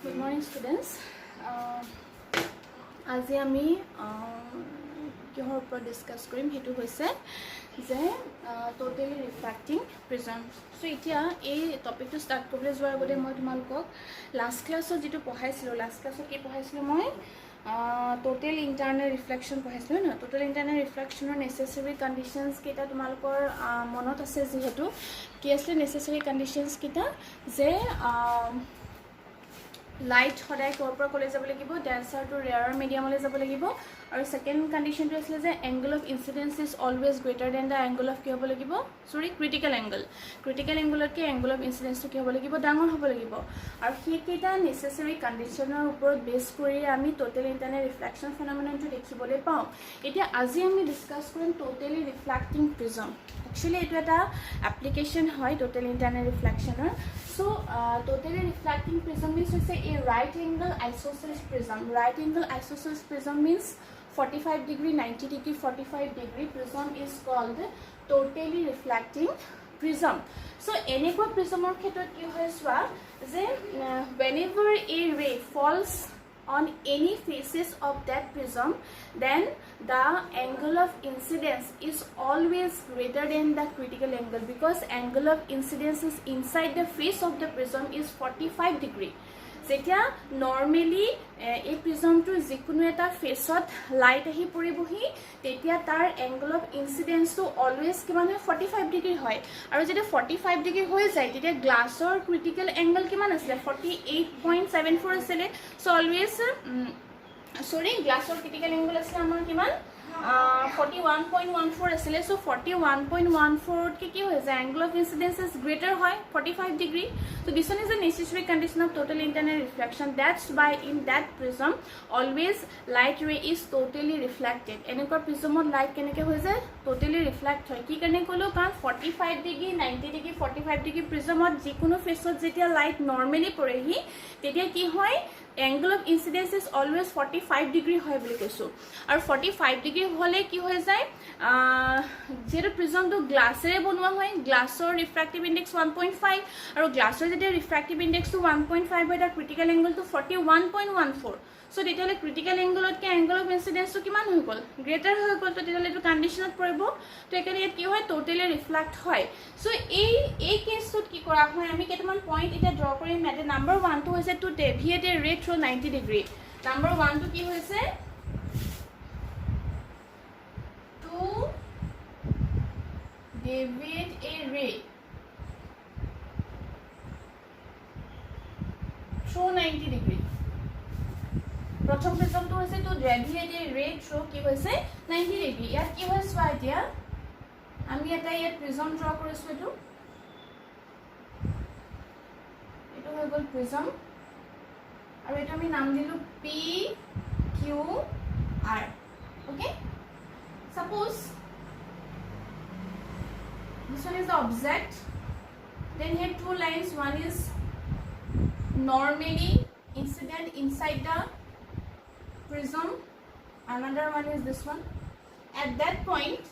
Good morning, students. আজি আমি কিহৰ ওপৰত ডিসকাস কৰিম হেতু হৈছে যে টোটালি ৰিফ্লেক্টিং প্ৰিজম। সো এতিয়া এই টপিকটো স্টাৰ্ট কৰিবলৈ যোৱাৰ আগতে মই তোমালোকক লাষ্ট ক্লাছত যেটো পঢ়াইছিলো, লাষ্ট ক্লাছত কি পঢ়াইছিলো মই টোটাল ইন্টাৰনেল ৰিফ্লেকশন পঢ়াইছিলো না। টোটাল ইন্টাৰনেল ৰিফ্লেকশনৰ নেসেসাৰী কন্ডিশনস কেইটা তোমালোকৰ মনত আছে যেহেতু কি আছিল নেসেসাৰী কন্ডিশনস কেইটা যে লাইট সদায় কৰপৰা কলে যাব লাগিব ডেন্সাৰ টু ৰেয়াৰ মিডিয়ামলৈ যাব লাগিব আৰু সেকেন্ড কন্ডিশনটো আছিল যে angle of incidence is always greater than the angle of কি হ'ব লাগিব সৰি ক্ৰিটিকেল এংগলতকৈ এংগল অফ ইনসিডেন্সটো কি হ'ব লাগিব ডাঙৰ হ'ব লাগিব আৰু সেইকেইটা নেসেসাৰী কন্ডিশনৰ ওপৰত বেছ কৰি আমি টোটাল ইন্টাৰনেল ৰিফ্লেকশন ফেনোমেননটো দেখিবলৈ পাওঁ। এতিয়া আজি আমি ডিসকাস কৰিম totally reflecting prism. Actually, it is a application hoy total internal reflectioner. So, totally reflecting prism means we say a right angle isosceles prism. Right angle isosceles prism means 45 degree, 90 degree, 45 degree prism is called totally reflecting prism. So, any prism or khetot ki hoy swa je whenever a ray falls on any faces of that prism, then the angle of incidence is always greater than the critical angle because angle of incidence is inside the face of the prism is 45 degree. যেতিয়া normally এই প্রিজমটো যিকোনো এটা ফেসত light আহি পৰিবহি তেতিয়া তাৰ angle of ইনসিডেন্সটো always কিমান হয় 45 degree হয় আৰু যেতিয়া 45 ডিগ্ৰী হৈ যায় তেতিয়া গ্লাছৰ ক্ৰিটিকেল এংগল কিমান আছিল 48.74 আছিল। সো অলৱেজ সৰি গ্লাছৰ ক্ৰিটিকেল এংগল আছিল আমাৰ কিমান 41.14 asile. So 41.14 ke ki hoye angle of incidence is greater hoy 45 degree. So this one is a necessary condition of total internal reflection. That's why in that prism always light ray is totally reflected. Enekor prism of light keneke hoye jay totally reflect hoy ki karone kolo kan 45 degree 90 degree 45 degree prism of jikono face ot jetia light normally porehi tetia ki hoy angle of incidence is always 45 degree hoy boli koisu aru 45 degree hole ki hoy jay jeto prism to glass re bonwa hoy glassor refractive index 1.5 aru glassor jete refractive index to 1.5 hoy the critical angle to 41.14. So tetale critical angle ot ke angle of incidence to kiman hoy gol greater hoy gol to tetale to condition ot poribo to ekare et ki hoy totally reflect hoy. So ei case ot ki kora hoy ami ketaman point eta draw korim ate number 1 to hoise to deviate a ray through 90 degree. Number 1 to ki hoise to deviate a ray through 90 degree. প্রথম প্রিজমটো হৈছে তো deviate a ray through কি হৈছে 90 degree. ইয়াত কি হয় সোৱা এতিয়া আমি এটা ইয়াত প্ৰিজম ড্ৰ কৰিছো এটো হৈ গল প্ৰিজম আৰু এটা আমি নাম দিলো P Q R. Okay, suppose this one is the object, then here two lines, one is normally incident inside the prism, another one is this one. At that point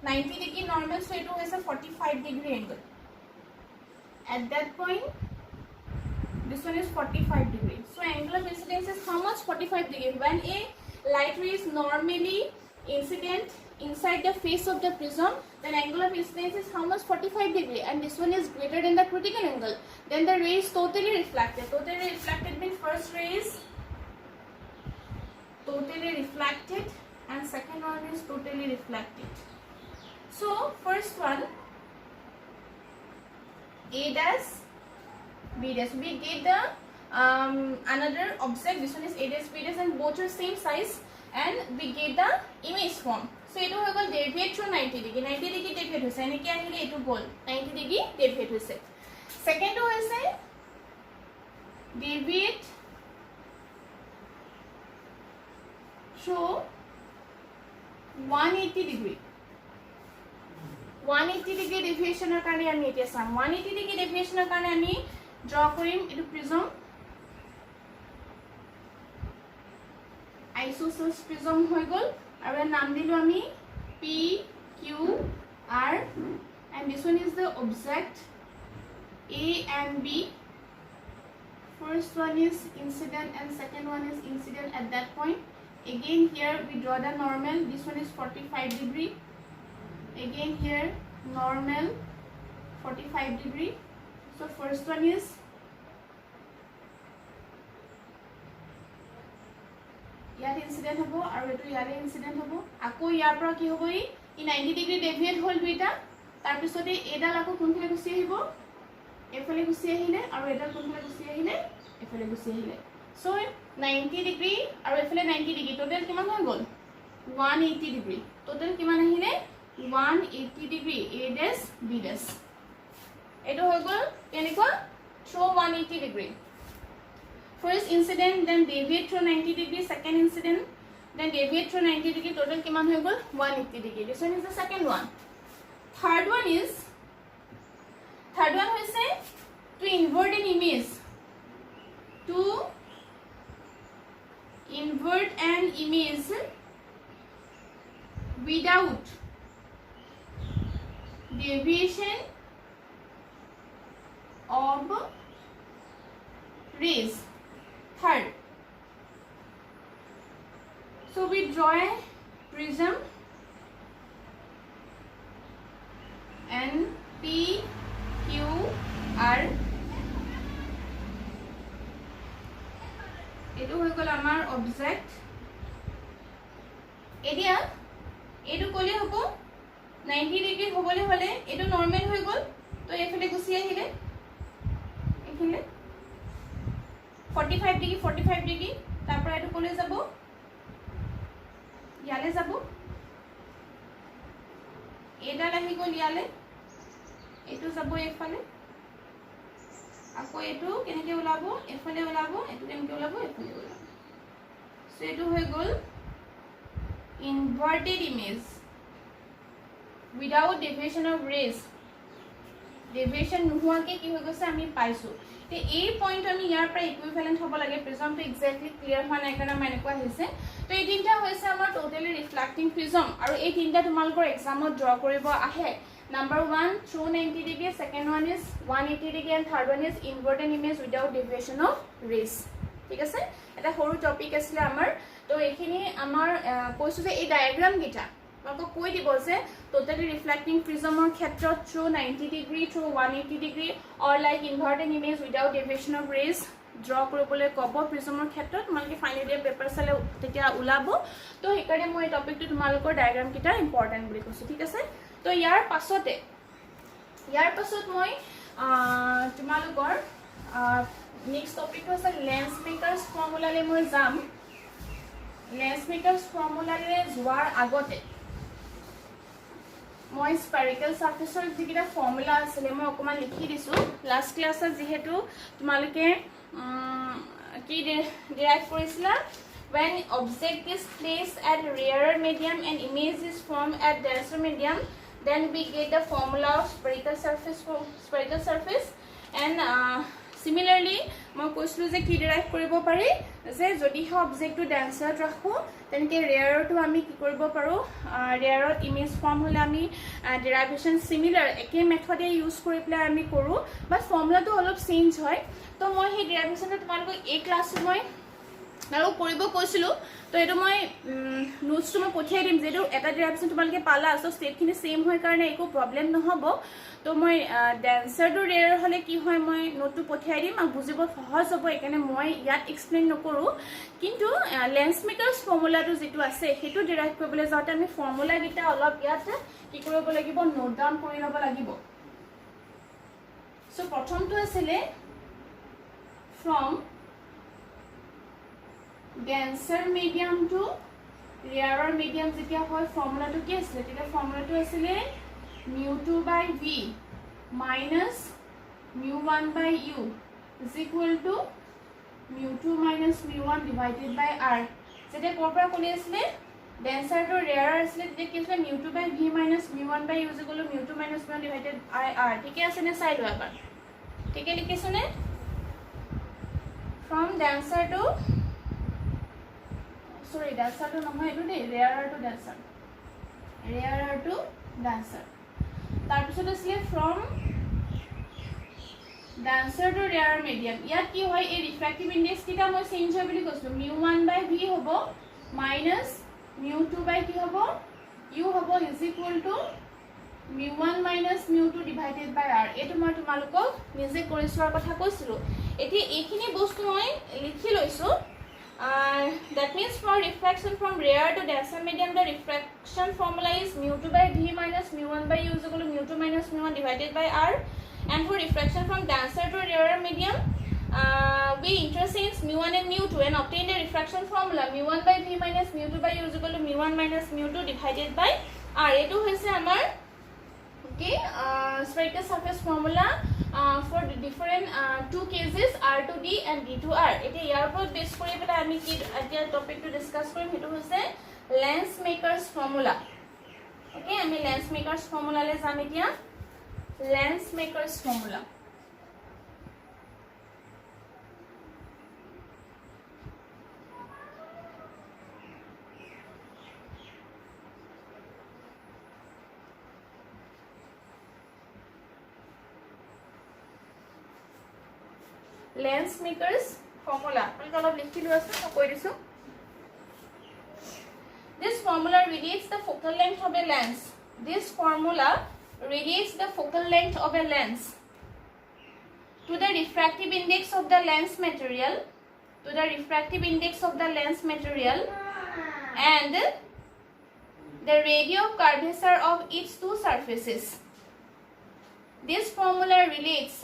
90 degree normal, so it has a 45 degree angle. At that point this one is 45 degree. So angle of incidence is how much 45 degree. When a light ray is normally incident inside the face of the prism, then angle of incidence is how much 45 degree, and this one is greater than the critical angle. Then the ray is totally reflected. Totally reflected means first ray is totally reflected and second one is totally reflected. So first one A dash B dash, we get the another object, this one is A dash B dash and both are same size and we get the image form. So it will go deviate through 90 degree. 90 degree deviate hoise eneki ahile etu gol 90 degree deviate hoise. Second hoise deviate through 180 degree. 180 degree deviation er karone ami etia sam 180 degree deviation er karone ami draw korim etu prism isosceles prism hoy gol aru naam dilu ami P Q R and this one is the object A and B. First one is incident and second one is incident at that point. Again here we draw the normal. This one is 45 degree. Again here normal 45 degree. So first one is ইয়াত incident হ'ব আৰু এটো ইয়ালে incident হ'ব আকৌ ইয়াৰ পৰা কি হ'ব ই 90 ডিগ্ৰী ডেভিয়েট হ'ল দুইটা তাৰ পিছতে এডাল আকৌ কোনফালে গুছি আহিব এফালে গুছি আহিলে আৰু এডাল কোনফালে গুছি আহিলে এফালে গুছি আহিলে সো 90 ডিগ্ৰী আৰু এফালে 90 ডিগ্ৰী টোটাল কিমান হৈ গ'ল 180 ডিগ্ৰী টোটাল কিমান আহিলে 180 degree a dash b dash এটো হৈ গ'ল কেনেকুৱা throw 180 degree First incident, then deviate through 90 degree. Second incident, then deviate through 90 degree. Total kiman hoy gol 180 degree. This one is the second one. Third one say to invert an image. To invert an image without deviation of rays. Third, so we draw a prism N P Q R. এটো হৈ গল আমাৰ object এডিয়া এটো কলি হ'ব 90 degree হ'বলে হলে এটো নৰমাল হৈ গল তো এফালে গুছি আহিলে এফালে 45 ডিগ্ৰী তাৰ পৰা এটো কলে যাব ইয়ালে যাব এডাল আহি গল ইয়ালে এটো যাব এফালে আকৌ এটো কেনেকে ওলাব এফালে ওলাব এটো কেনেকে ওলাব এফালে ওলাব সো এটো হৈ গল inverted image without deviation of rays deviation নোহোৱাকে কি হৈ গৈছে আমি পাইছো তে এই পয়েন্ট আমি ইয়াৰ পৰা ইকুইভ্যালেন্ট হ'ব লাগে প্ৰিজমটো এক্স্যাক্টলি ক্লিয়াৰ হোৱা নাই কাৰণে মানে কোৱা হৈছে তো এই তিনটা হৈছে আমাৰ টোটালি ৰিফ্লেক্টিং প্ৰিজম আৰু এই তিনটা তোমালোকৰ এক্সামত ড্ৰ কৰিব আহে number 1 through 90 degree second one is 180 degree and third one is inverted image without deviation of rays ঠিক আছে এটা সৰু টপিক আছিল আমাৰ তো এইখিনি আমাৰ কৈছো যে এই ডায়াগ্ৰাম গিটা আপোনাক কৈ দিব যে টোটালি ৰিফ্লেক্টিং প্ৰিজমৰ ক্ষেত্ৰত through 90 degree through 180 degree or like inverted image without deviation of rays draw কৰিবলৈ কব প্ৰিজমৰ ক্ষেত্ৰত তোমালোকে ফাইনেল ইয়াৰ পেপাৰ চালে তেতিয়া ওলাব তো হেকাৰে মই টপিকটো তোমালোকৰ ডায়াগ্ৰাম কিটা ইম্পৰ্টেন্ট বুলি কৈছো ঠিক আছে তো ইয়াৰ পাছত মই তোমালোকৰ নেক্সট টপিক হৈছে লেন্স মেকাৰ্স ফৰ্মুলালে মই যাম লেন্স মেকাৰ্স ফৰ্মুলালে যোৱাৰ আগতে মই স্পেৰিকেল সাৰফেসৰ যিকিটা ফৰ্মুলা আছিল মই অকমান লিখি দিছো লাষ্ট ক্লাছত যেহেতু তোমালোকে কি ডিৰাইভ কৰিছিলা when object is placed at rarer medium and image is formed at denser medium then we get the formula of spherical surface and similarly মই কৈছিলো যে কি ডিৰাইভ কৰিব পাৰি যে যদি হ অবজেক্টটো ডেন্সাৰ ৰাখো তেনকে ৰেয়াৰটো আমি কি কৰিব পাৰো ৰেয়াৰত ইমেজ ফৰ্ম হলে আমি ডেৰাইভেশন সিমিলাৰ একে মেথডে ইউজ কৰি প্লে আমি কৰো বাট ফৰ্মুলাটো অলপ চেঞ্জ হয় তো মই সেই ডেৰাইভেশনটো তোমালোকক এই ক্লাছত মই আৰু কৰিব কৈছিলো তো এটো মই নোটছটো মই পঠিয়াই দিম যেটো এটা ডেৰাইভেশন তোমালোকে পালা সো স্টেপখিনি সেম হয় কাৰণে একো প্ৰবলেম নহব তো মই ডেন্সাৰটো ৰেয়াৰ হলে কি হয় মই নোটটো পঠিয়াই দিম আৰু বুজিব সহজ হ'ব একাৰণে মই ইয়াত এক্সপ্লেইন নকৰো কিন্তু লেন্স মেকাৰ্স ফৰ্মুলাটো যেটো আছে হেতু ডিৰাইভ কৰিবলৈ যাওঁতে আমি ফৰ্মুলা গিটা অলপ ইয়াত কি কৰিব লাগিব নোট ডাউন কৰি ল'ব লাগিব সো প্ৰথমটো আছিল from denser medium to rarer medium যেতিয়া হয় ফৰ্মুলাটো কি আছিল তেতিয়া ফৰ্মুলাটো আছিল mu2 by v minus mu1 by u is equal to mu2 minus mu1 divided by r যেতিয়া কৰপৰা কোনে আছিল denser to rarer আছিল তেতিয়া কি আছিল mu2 by v minus mu1 by u is equal to mu2 minus mu1 divided by r ঠিক আছে নে চাই লোৱা এবাৰ ঠিক আছে লিখিছনে from denser to sorry denser to নহয় এটো দেই rarer to denser তাৰ পিছত আছিল from denser to rarer medium ইয়াত কি হয় এই রিফ্র্যাক্টিভ ইনডেক্স কিটা মই চেঞ্জ হয় বুলি কৈছো μ1/v হ'ব মাইনাস μ2/কি হ'ব u হ'ব is equal to μ1 minus μ2 divided by r এটো মই তোমালোকক নিজে কৰি চোৱাৰ কথা কৈছিলো এটি এইখিনি বস্তু মই লিখি লৈছো that means for refraction from rare to denser medium the refraction formula is μ2/v minus μ1/u is equal to μ2 minus μ1 divided by r and for refraction from denser to rarer medium we interchange μ1 and μ2 and obtain the refraction formula μ1/v minus μ2/u is equal to μ1 minus μ2 divided by r এটো হৈছে আমাৰ okay spherical surface formula for the different two cases r to d and d to r এটা ইয়াৰ ওপৰত base কৰি পেলাই আমি কি এতিয়া টপিকটো ডিসকাস কৰিম হেতু হৈছে লেন্স মেকারস ফর্মুলা okay আমি লেন্স মেকারস ফর্মুলা লে যাম এতিয়া lens makers formula lens makers formula অলপ লিখিলো আছে মই কৈ দিছো this formula relates the focal length of a lens this formula relates the focal length of a lens to the refractive index of the lens material and the radius of curvature of each two surfaces. This formula relates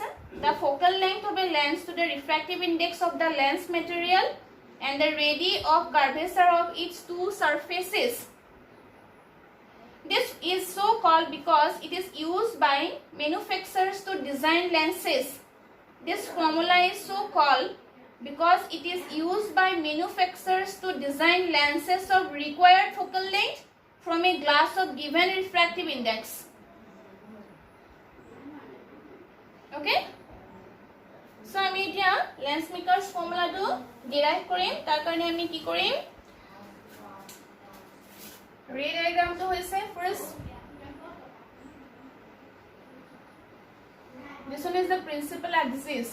the focal length of a lens to the refractive index of the lens material and the radius of curvature of each two surfaces. This is so called because it is used by manufacturers to design lenses. This formula is so called because it is used by manufacturers to design lenses of required focal length from a glass of given refractive index. Okay? So আমি এতিয়া lens makers ফর্মুলাটো derive কৰিম তাৰ কাৰণে আমি কি কৰিম ৰে ডায়াগ্ৰামটো হৈছে first this one is the principal axis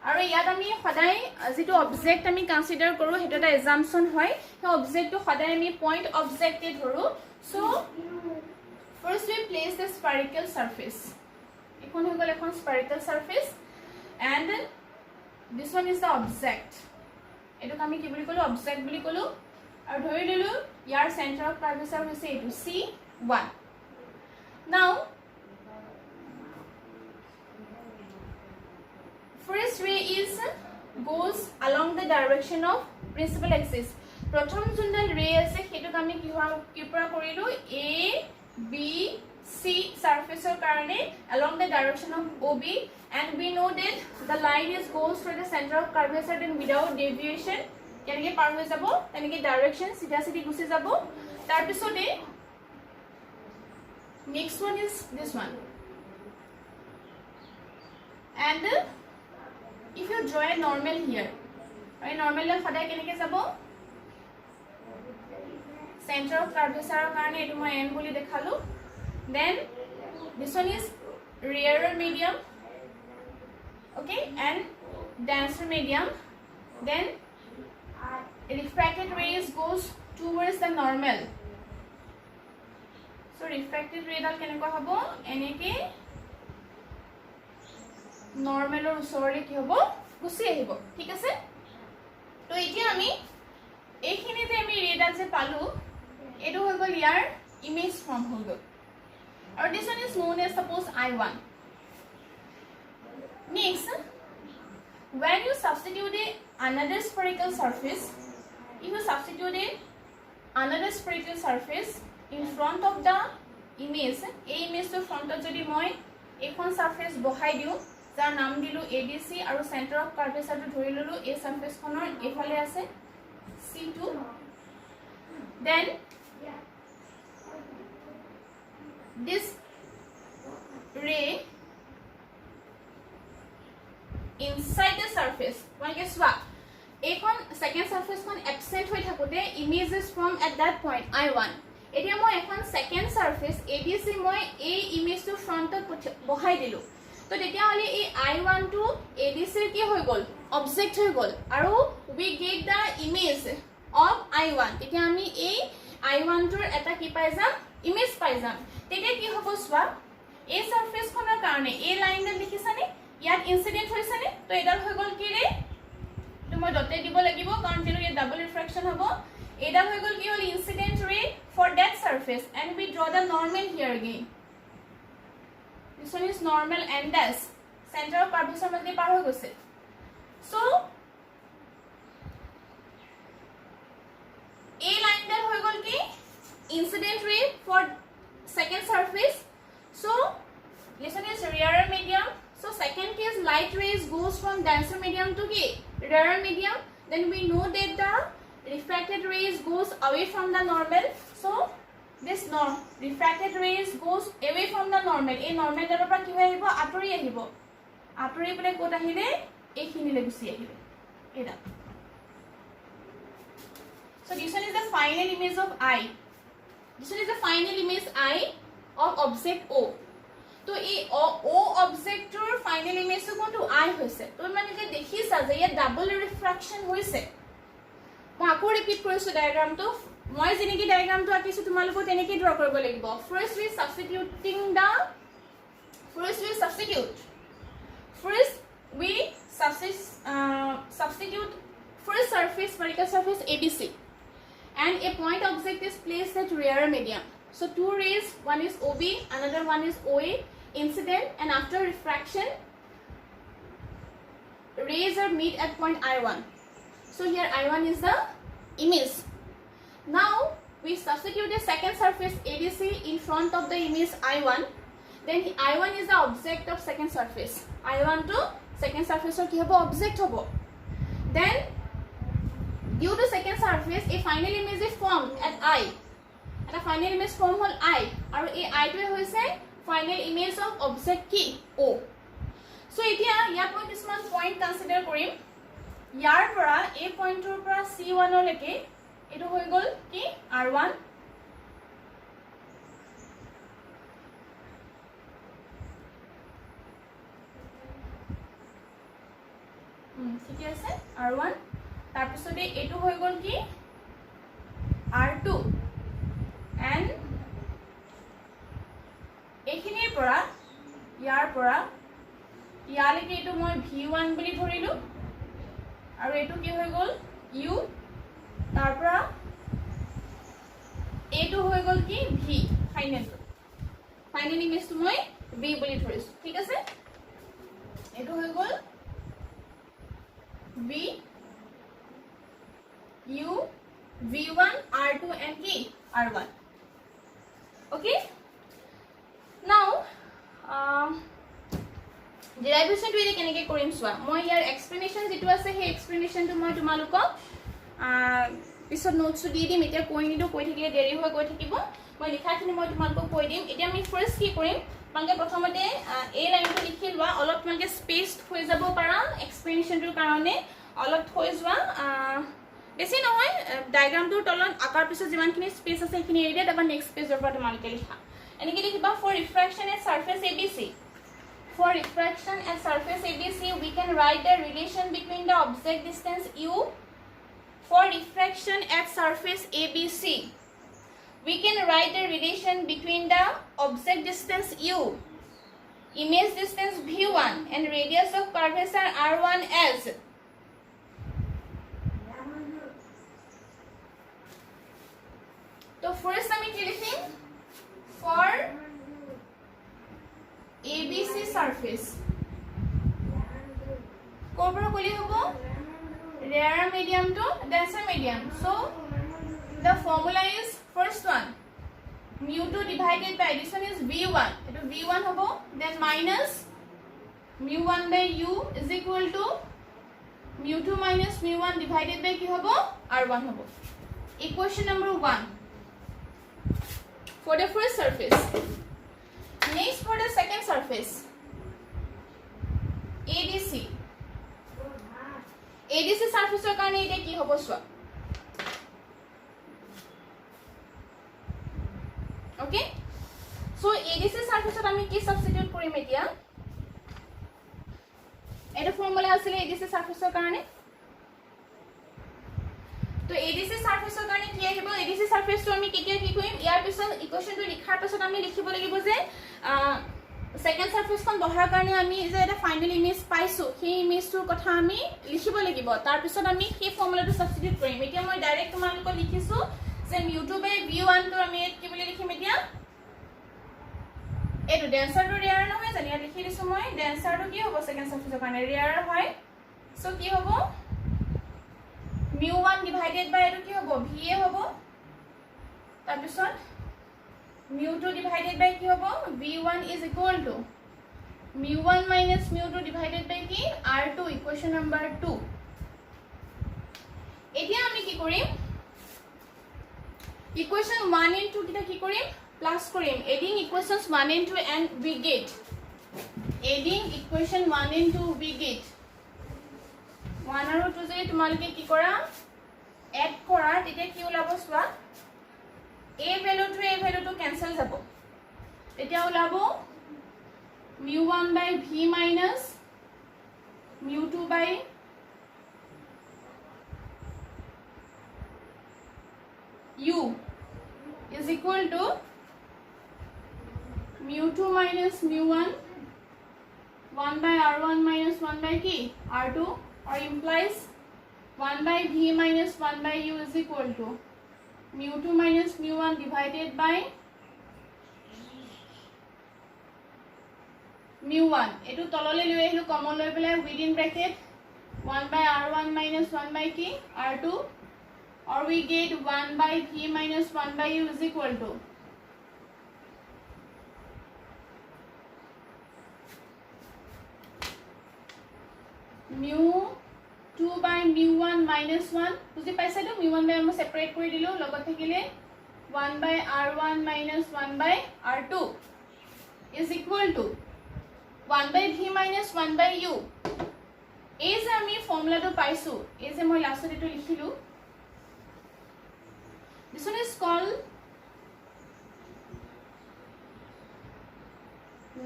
আৰু ইয়াত আমি সদায় যেটো অবজেক্ট আমি কনসিডাৰ কৰো হেটো এটা এজাম্পশন হয় সেই অবজেক্টটো সদায় আমি পয়েন্ট অবজেক্টে ধৰো so first we place the spherical surface এখন হৈ গল এখন spherical surface and this one is the object এটো আমি কি বুলি কলো object বুলি কলো আৰু ধৰি ললো ইয়াৰ center of curvature হৈছে এটো C1 now first ray is goes along the direction of principal axis প্ৰথম যোনডাল ৰে আছে হেতুক আমি কি পৰা কৰিলো a b C surface karane along the direction of OB and we know that the line is goes through the center of curvature and without deviation kenike par hoy jabo tenike direction sida sidi gusi jabo tar pisote next one is this one and if you draw a normal here right normal la khoda kenike jabo center of curvature karane etu moi n boli dekhalu then this one is rarer medium okay and denser medium then refracted rays goes towards the normal so refracted ray dal kenekwa hobo eneke normal or usore ki hobo gusi ahibo thik ase to etia ami ekhini je ami ray dal je palu etu hoy gol yar image form hoy gol or this one is known as suppose I1 next when you substitute another spherical surface if you substitute another spherical surface in front of the image a image to front of jodi moi ekhon surface bohai diu jar naam dilu ABC aru center of curvature to dhori lolu a surface khonor efale ase C2 then this ray inside the surface one guess what ekon second surface kon absent hoi thakote image is formed at that point I1 etia moi ekon second surface ABC moi a image to front bohai dilu তো তেতিয়া হলে এই I1 টো ADC ৰ কি হৈ গল object হৈ গল আৰু we get the image of I1 তেতিয়া আমি এই I1 টোৰ এটা কি পাই যাম ইমেজ পাই যাম তেতিয়া কি হ'ব সোৱা এই সাৰফেস খনৰ কাৰণে এই লাইনডাল লিখিছানে ইয়াত ইনসিডেন্ট হৈছেনে তো এডাল হৈ গল কি ৰে তো মই ডটে দিব লাগিব কাৰণ যেনো এই ডাবল ৰিফ্ৰেকশন হ'ব এডাল হৈ গল কি হল ইনসিডেন্ট ৰে for that surface and we draw the normal here again this one is normal and dash center of curvature মধ্যে পার হৈ গৈছে so a line dal হৈ গল কি incident ray for second surface so listen is rarer medium so second case light rays goes from denser medium to ki rarer medium then we know that the refracted rays goes away from the normal so this refracted rays goes away from the normal a normal dalar pra ki hoibo atori pole kota ahile ekhini le gusi ahile eta so this one is the final image of I this one is the final image I of object O তো এই O object ৰ final image টো কোনটো I হৈছে তো মানে যে দেখিছা যে ইয়া ডাবল ৰিফ্ৰাকশন হৈছে মই আকৌ ৰিপিট কৰিছো ডায়াগ্ৰামটো মই যেনেকি ডায়াগ্ৰামটো আঁকিছো তোমালোক তেনেকি ড্ৰ কৰিব লাগিব first we substitute first surface vertical surface ABC and a point object is placed at rear medium so two rays one is OB another one is OA incident and after refraction rays are meet at point I1 so here I1 is the image now we substitute the second surface ADC in front of the image I1 then I1 is the object of second surface I1 to second surface or ki hobo object hobo then due to second surface a final image is formed at I and a final image form hol I aru a I to hoise final image of object ki O so etia ya point kisman point consider korim yar pora a point tor pora C1 leke etu hoi gol ki R1 ঠিক আছে R1 তাৰ পিছতে এটো হৈ গল কি R2 and এখিনিৰ পৰা ইয়াৰ পৰা ইয়ালৈকে এটো মই V1 বুলি ধৰিলো আৰু এটো কি হৈ গল U তাৰ পৰা এটো হৈ গল কি V ফাইনালি ইমেজ তো মই V বুলি ধৰিছো ঠিক আছে এটো হৈ গল V U V1 R2 and K R1 okay now derivation to ile keneke korim swa moi yar explanation jitu ase he explanation to moi tumaluko pisot notes di dim etia koi nido koi thikile deri hoy koi thikibo moi likha khini moi tumaluko koi dim etia ami first ki korim mange prothomote a line to likhilwa olop mange spaced hoi jabo para explanation to karone olop hoi jwa বেছি নহয় diagram টো তলত আকাৰ পিছত যিমান খিনি space আছে এখিনি এৰিয়া তাবা নেক্সট পেজৰ পৰা তোমালোকে লিখা এনেকি লিখিবা for refraction at surface ABC for refraction at surface ABC we can write the relation between the object distance U for refraction at surface ABC we can write the relation between the object distance U image distance V1 and radius of curvature R1 as तो first আমি কি লিখিম for ABC surface কোপৰ কলি হ'ব rarer medium to denser medium so the formula is first one mu2 divided by this one is V1 eto V1 hobo then minus mu1 by U is equal to mu2 minus mu1 divided by ki hobo R1 hobo equation number 1 for the first surface next for the second surface ADC surface or karone ite ki hobo swa okay so ADC surface ami ki substitute korim etia এটা formula আছিল ADC সাৰফেসৰ কাৰণে তো ADC সাৰফেসৰ কাৰণে কি আহিব ADC সাৰফেসটো আমি কেতিয়া কি কৰিম ইয়াৰ পিছত ইকুৱেশনটো লিখাৰ পিছত আমি লিখিব লাগিব যে সেকেন্ড সাৰফেসখন বহাৰ কাৰণে আমি যে এটা ফাইনাল ইমেজ পাইছো সেই ইমেজটোৰ কথা আমি লিখিব লাগিব তাৰ পিছত আমি সেই ফৰ্মুলাটো সাবস্টিটিউট কৰিম এতিয়া মই ডাইৰেক্ট তোমালোকক লিখিছো যে mu2 by v1 তো আমি কি বুলি লিখিম এতিয়া এটো ডেন্সাৰটো ৰিয়াৰ নহয় জানি লিখি দিছো মই ডেন্সাৰটো কি হ'ব সেকেন্ড সাৰফেসৰ কাৰণে ৰিয়াৰ হয় সো কি হ'ব mu1 divided by এটো কি হ'ব va হ'ব তাৰ পিছত mu2 divided by কি হ'ব v1 is equal to mu1 minus mu2 divided by কি r2 equation number 2 এতিয়া আমি কি কৰিম equation 1 and 2 কিটা কি কৰিম plus কৰিম adding equations 1 and 2 and we get adding equation 1 and 2 we get 1 আৰু 2 যদি তোমালোকে কি কৰা এড কৰা তেতিয়া কি ওলাব চোৱা a value to cancel যাব তেতিয়া ওলাব mu1 by v minus mu2 by u is equal to mu2 minus mu1 1 by r1 minus 1 by k r2 or implies 1 by v minus 1 by u is equal to mu2 minus mu1 divided by mu1 etu tolole loi ahilu common loi pela within bracket 1 by r1 minus 1 by k r2 or we get 1 by v minus 1 by u is equal to mu2 by mu1 minus 1 বুজি পাইছা তো mu1 by আমি separate কৰি দিলো লগত থাকিলে 1 by r1 minus 1 by r2 is equal to 1 by v minus 1 by u এই যে আমি ফৰ্মুলাটো পাইছো এই যে মই লাষ্টত এটো লিখিলো this one is called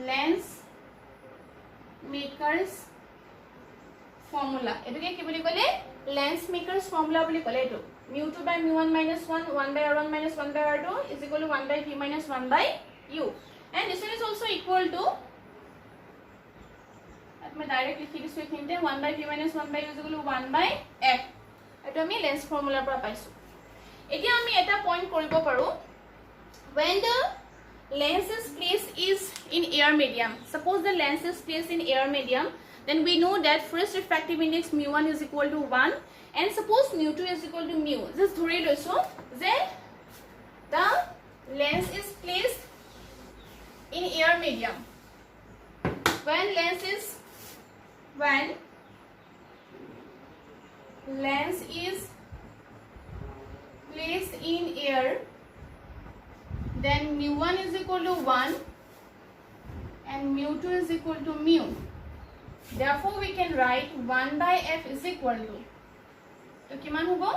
lens makers formula এটোকে কি বুলি কলে lens makers formula বুলি কলে এটো mu2 by mu1 minus 1 1 by r1 minus 1 by r2 is equal to 1 by v minus 1 by u and this one is also equal to at me direct লিখি দিছো এখিনতে 1 by v minus 1 by u is equal to 1 by f এটো আমি lens formula পৰা পাইছো এতিয়া আমি এটা point কৰিব পাৰো when the lens is placed is in air medium suppose the lens is placed in air medium then we know that first refractive index mu1 is equal to 1 and suppose mu2 is equal to mu just dhori loiso je the lens is placed in air medium when lens is placed in air then mu1 is equal to 1 and mu2 is equal to mu therefore we can write 1 by f is equal to to kiman hobo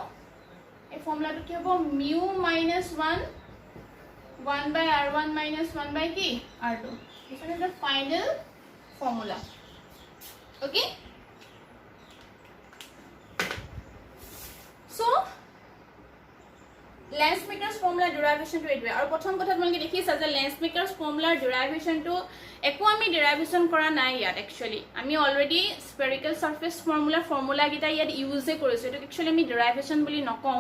ei formula to ki hobo mu minus 1 1 by r1 minus 1 by k r2 this is the final formula okay so lens makers formula derivation to etwe aru prothom kotha tumaloke dekhisa je lens makers formula derivation to eko ami derivation kora nai yat actually ami already spherical surface formula gita yat use korisu eto actually ami derivation boli nokou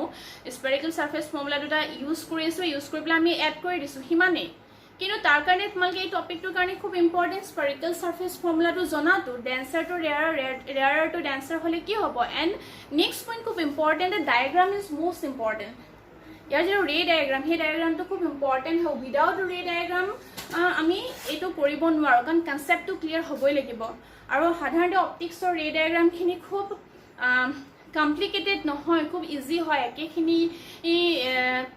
spherical surface formula duta use korisu use koribla ami add kori disu himane কিন্তু তার কারণে তোমালকে এই টপিকটোৰ কাৰণে খুব important স্ফেৰিকেল surface ফৰ্মুলাটো জনাটো denser to rarer to denser হলে কি হ'ব এন্ড নেক্সট পইণ্ট খুব important diagram is most important ইয়াৰ যে ৰে ডায়াগ্ৰাম হে ডায়াগ্ৰামটো খুব ইম্পৰ্টেন্ট হয় উইদাউট ৰে ডায়াগ্ৰাম আমি এটো কৰিব নোৱাৰো কাৰণ কনসেপ্টটো ক্লিয়াৰ হ'বই লাগিব আৰু সাধাৰণতে অপটিক্সৰ ৰে ডায়াগ্ৰামখিনি খুব complicated নহয় খুব ইজি হয় একেখিনি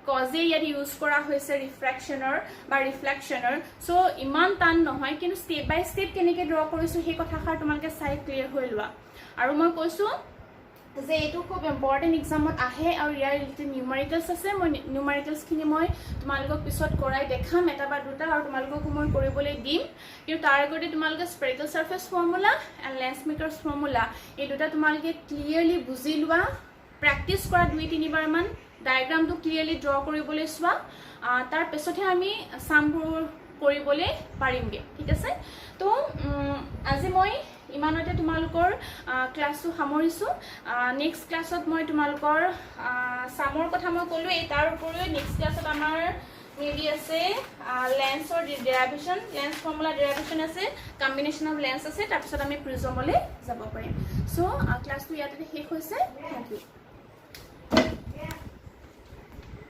কজে ইয়াত ইউজ কৰা হৈছে ৰিফ্ৰেকচনৰ বা ৰিফ্লেকচনৰ সো ইমান টান নহয় কিন্তু স্টেপ বাই স্টেপ কেনেকৈ ড্ৰ কৰিছো সেই কথাখাৰ তোমালকে চাই ক্লিয়াৰ হৈ লোৱা আৰু মই কৈছো যে এইটো খুব ইম্পৰ্টেণ্ট এক্সামত আহে আৰু ইয়াৰ ৰিলেটেড নিউমাৰিকেলছ আছে মই নিউমাৰিকেলছখিনি মই তোমালোকক পিছত কৰাই দেখাম এটা বা দুটা আৰু তোমালোকক মই কৰিবলৈ দিম কিন্তু তাৰ আগতে তোমালোকে spherical surface formula and lens makers formula এই দুটা তোমালোকে ক্লিয়াৰলি বুজি লোৱা প্ৰেক্টিছ কৰা 2-3 বাৰমান ডায়াগ্ৰামটো ক্লিয়াৰলি ড্ৰ কৰিবলৈ চোৱা তাৰ পিছতহে আমি সামবোৰ কৰিবলৈ পাৰিমগে ঠিক আছে তো আজি মই ইমানতে তোমালোকৰ ক্লাসটো সামৰিছো নেক্সট ক্লাছত মই তোমালোকৰ সামৰ কথা মই ক'লো এই তাৰ উপৰিও নেক্সট ক্লাছত আমাৰ মেবি আছে লেন্সৰ ডেৰিভেশ্যন লেন্স ফৰ্মুলা ডেৰিভেশ্যন আছে কম্বিনেশ্যন অফ লেন্স আছে তাৰ পিছত আমি প্ৰিজমলৈ যাব পাৰিম সো ক্লাসটো ইয়াতে শেষ হৈছে থ্যাংক ইউ